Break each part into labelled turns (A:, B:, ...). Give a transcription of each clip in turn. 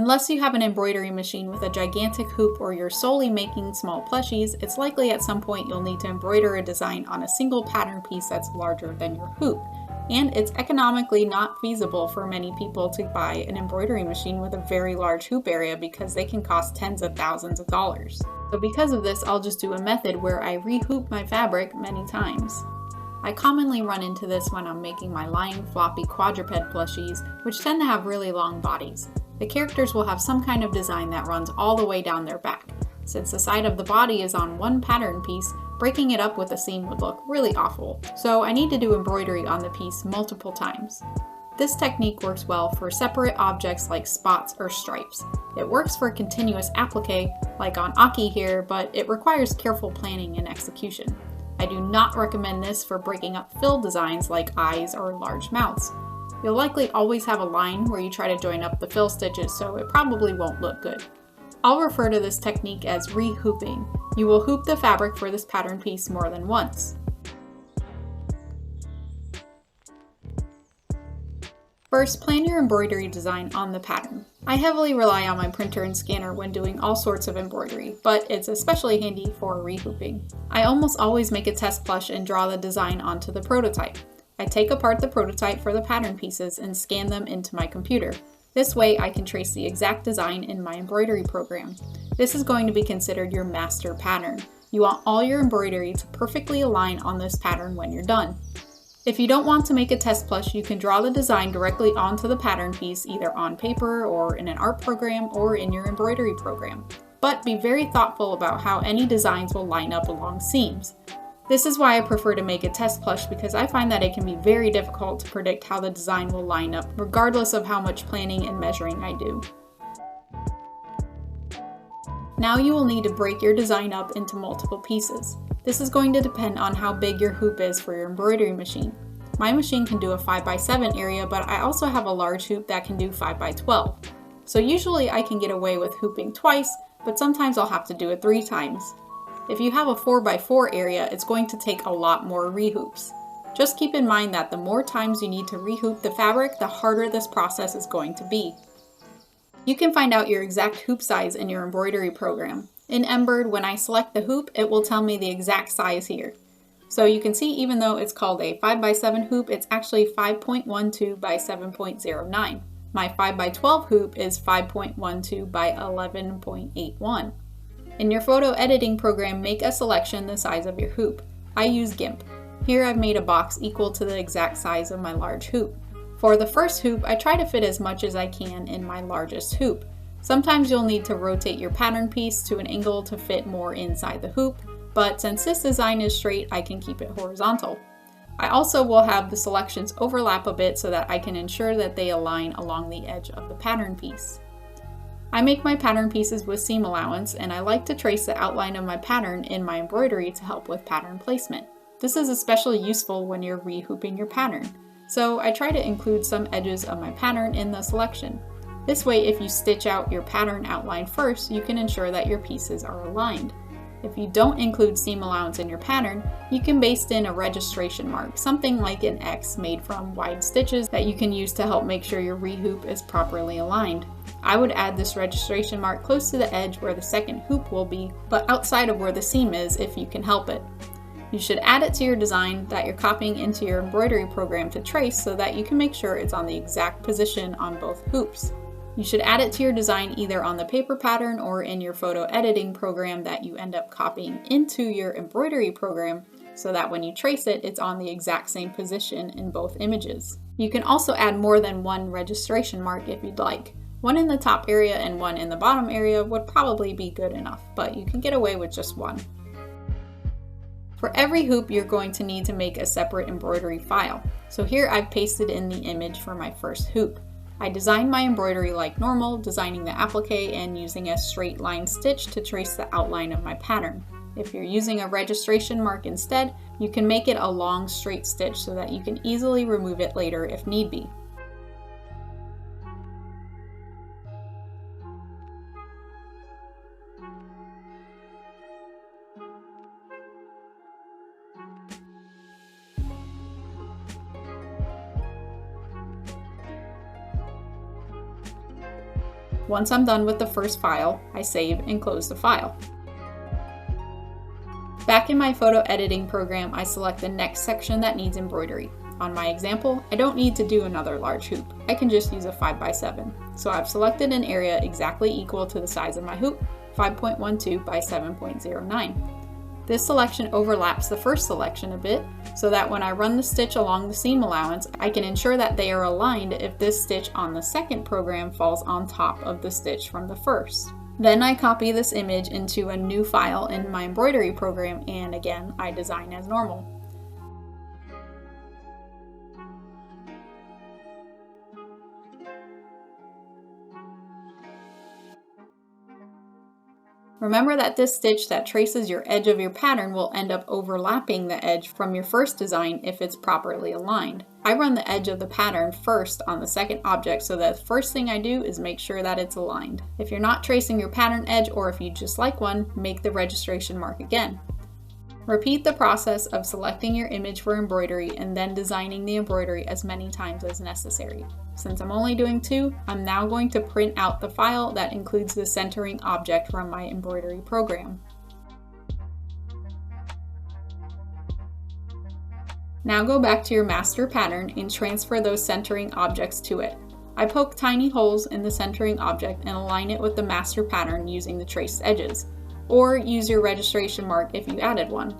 A: Unless you have an embroidery machine with a gigantic hoop or you're solely making small plushies, it's likely at some point you'll need to embroider a design on a single pattern piece that's larger than your hoop. And it's economically not feasible for many people to buy an embroidery machine with a very large hoop area because they can cost tens of thousands of dollars. So because of this, I'll just do a method where I rehoop my fabric many times. I commonly run into this when I'm making my lying floppy quadruped plushies, which tend to have really long bodies. The characters will have some kind of design that runs all the way down their back. Since the side of the body is on one pattern piece, breaking it up with a seam would look really awful, so I need to do embroidery on the piece multiple times. This technique works well for separate objects like spots or stripes. It works for continuous applique, like on Aki here, but it requires careful planning and execution. I do not recommend this for breaking up fill designs like eyes or large mouths. You'll likely always have a line where you try to join up the fill stitches, so it probably won't look good. I'll refer to this technique as rehooping. You will hoop the fabric for this pattern piece more than once. First, plan your embroidery design on the pattern. I heavily rely on my printer and scanner when doing all sorts of embroidery, but it's especially handy for rehooping. I almost always make a test plush and draw the design onto the prototype. I take apart the prototype for the pattern pieces and scan them into my computer. This way I can trace the exact design in my embroidery program. This is going to be considered your master pattern. You want all your embroidery to perfectly align on this pattern when you're done. If you don't want to make a test plush, you can draw the design directly onto the pattern piece either on paper or in an art program or in your embroidery program. But be very thoughtful about how any designs will line up along seams. This is why I prefer to make a test plush, because I find that it can be very difficult to predict how the design will line up regardless of how much planning and measuring I do. Now you will need to break your design up into multiple pieces. This is going to depend on how big your hoop is for your embroidery machine. My machine can do a 5x7 area, but I also have a large hoop that can do 5x12. So usually I can get away with hooping twice, but sometimes I'll have to do it 3 times. If you have a 4x4 area, it's going to take a lot more rehoops. Just keep in mind that the more times you need to rehoop the fabric, the harder this process is going to be. You can find out your exact hoop size in your embroidery program. In Embird, when I select the hoop, it will tell me the exact size here. So you can see even though it's called a 5x7 hoop, it's actually 5.12 by 7.09. My 5x12 hoop is 5.12 by 11.81. In your photo editing program, make a selection the size of your hoop. I use GIMP. Here I've made a box equal to the exact size of my large hoop. For the first hoop, I try to fit as much as I can in my largest hoop. Sometimes you'll need to rotate your pattern piece to an angle to fit more inside the hoop, but since this design is straight, I can keep it horizontal. I also will have the selections overlap a bit so that I can ensure that they align along the edge of the pattern piece. I make my pattern pieces with seam allowance, and I like to trace the outline of my pattern in my embroidery to help with pattern placement. This is especially useful when you're rehooping your pattern, so I try to include some edges of my pattern in the selection. This way, if you stitch out your pattern outline first, you can ensure that your pieces are aligned. If you don't include seam allowance in your pattern, you can baste in a registration mark, something like an X made from wide stitches that you can use to help make sure your rehoop is properly aligned. I would add this registration mark close to the edge where the second hoop will be, but outside of where the seam is if you can help it. You should add it to your design that you're copying into your embroidery program to trace so that you can make sure it's on the exact position on both hoops. You should add it to your design either on the paper pattern or in your photo editing program that you end up copying into your embroidery program so that when you trace it, it's on the exact same position in both images. You can also add more than one registration mark if you'd like. One in the top area and one in the bottom area would probably be good enough, but you can get away with just one. For every hoop, you're going to need to make a separate embroidery file. So here I've pasted in the image for my first hoop. I designed my embroidery like normal, designing the applique and using a straight line stitch to trace the outline of my pattern. If you're using a registration mark instead, you can make it a long straight stitch so that you can easily remove it later if need be. Once I'm done with the first file, I save and close the file. Back in my photo editing program, I select the next section that needs embroidery. On my example, I don't need to do another large hoop. I can just use a 5x7. So I've selected an area exactly equal to the size of my hoop, 5.12 by 7.09. This selection overlaps the first selection a bit, so that when I run the stitch along the seam allowance, I can ensure that they are aligned if this stitch on the second program falls on top of the stitch from the first. Then I copy this image into a new file in my embroidery program, and again, I design as normal. Remember that this stitch that traces your edge of your pattern will end up overlapping the edge from your first design if it's properly aligned. I run the edge of the pattern first on the second object, so the first thing I do is make sure that it's aligned. If you're not tracing your pattern edge, or if you just like one, make the registration mark again. Repeat the process of selecting your image for embroidery and then designing the embroidery as many times as necessary. Since I'm only doing 2, I'm now going to print out the file that includes the centering object from my embroidery program. Now go back to your master pattern and transfer those centering objects to it. I poke tiny holes in the centering object and align it with the master pattern using the traced edges, or use your registration mark if you added one.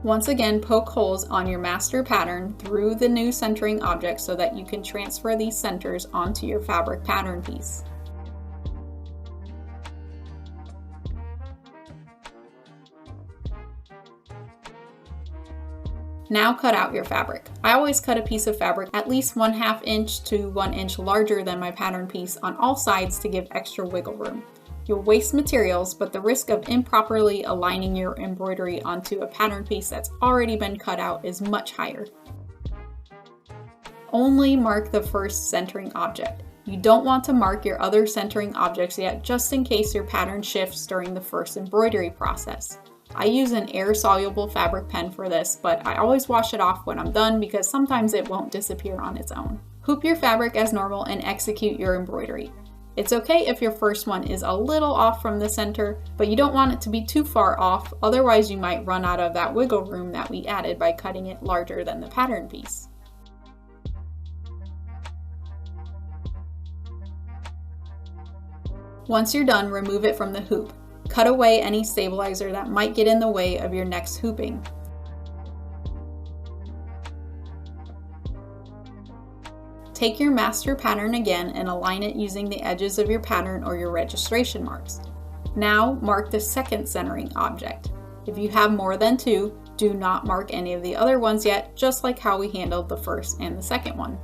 A: Once again, poke holes on your master pattern through the new centering object so that you can transfer these centers onto your fabric pattern piece. Now cut out your fabric. I always cut a piece of fabric at least 1/2 inch to 1 inch larger than my pattern piece on all sides to give extra wiggle room. You'll waste materials, but the risk of improperly aligning your embroidery onto a pattern piece that's already been cut out is much higher. Only mark the first centering object. You don't want to mark your other centering objects yet, just in case your pattern shifts during the first embroidery process. I use an air-soluble fabric pen for this, but I always wash it off when I'm done because sometimes it won't disappear on its own. Hoop your fabric as normal and execute your embroidery. It's okay if your first one is a little off from the center, but you don't want it to be too far off, otherwise you might run out of that wiggle room that we added by cutting it larger than the pattern piece. Once you're done, remove it from the hoop. Cut away any stabilizer that might get in the way of your next hooping. Take your master pattern again and align it using the edges of your pattern or your registration marks. Now mark the second centering object. If you have more than 2, do not mark any of the other ones yet, just like how we handled the first and the second one.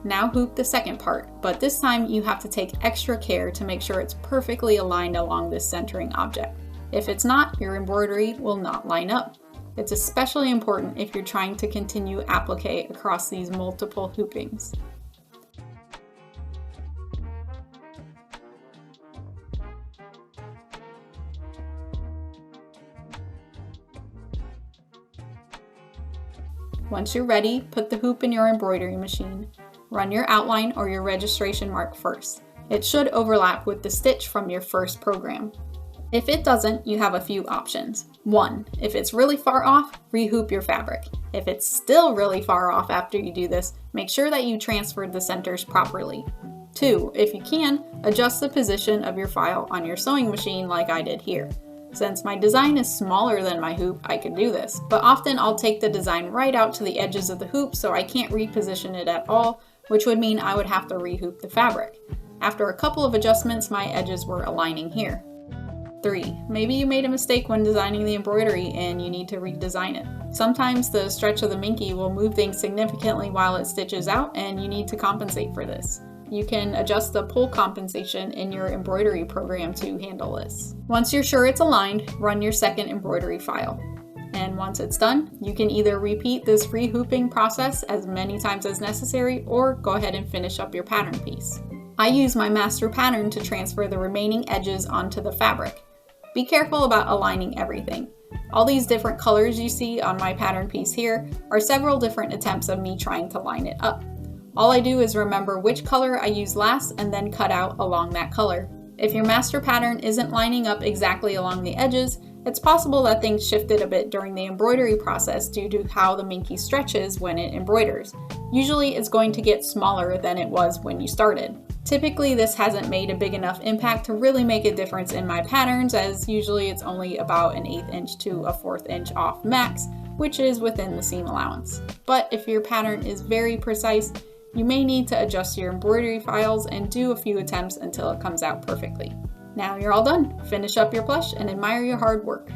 A: Now hoop the second part, but this time you have to take extra care to make sure it's perfectly aligned along this centering object. If it's not, your embroidery will not line up. It's especially important if you're trying to continue applique across these multiple hoopings. Once you're ready, put the hoop in your embroidery machine. Run your outline or your registration mark first. It should overlap with the stitch from your first program. If it doesn't, you have a few options. 1. If it's really far off, rehoop your fabric. If it's still really far off after you do this, make sure that you transferred the centers properly. 2. If you can, adjust the position of your file on your sewing machine like I did here. Since my design is smaller than my hoop, I can do this, but often I'll take the design right out to the edges of the hoop so I can't reposition it at all, which would mean I would have to rehoop the fabric. After a couple of adjustments, my edges were aligning here. 3. Maybe you made a mistake when designing the embroidery and you need to redesign it. Sometimes the stretch of the minky will move things significantly while it stitches out, and you need to compensate for this. You can adjust the pull compensation in your embroidery program to handle this. Once you're sure it's aligned, run your second embroidery file. And once it's done, you can either repeat this rehooping process as many times as necessary or go ahead and finish up your pattern piece. I use my master pattern to transfer the remaining edges onto the fabric. Be careful about aligning everything. All these different colors you see on my pattern piece here are several different attempts of me trying to line it up. All I do is remember which color I used last and then cut out along that color. If your master pattern isn't lining up exactly along the edges, it's possible that things shifted a bit during the embroidery process due to how the minky stretches when it embroiders. Usually it's going to get smaller than it was when you started. Typically this hasn't made a big enough impact to really make a difference in my patterns, as usually it's only about an 1/8 inch to a 1/4 inch off max, which is within the seam allowance. But if your pattern is very precise, you may need to adjust your embroidery files and do a few attempts until it comes out perfectly. Now you're all done. Finish up your plush and admire your hard work.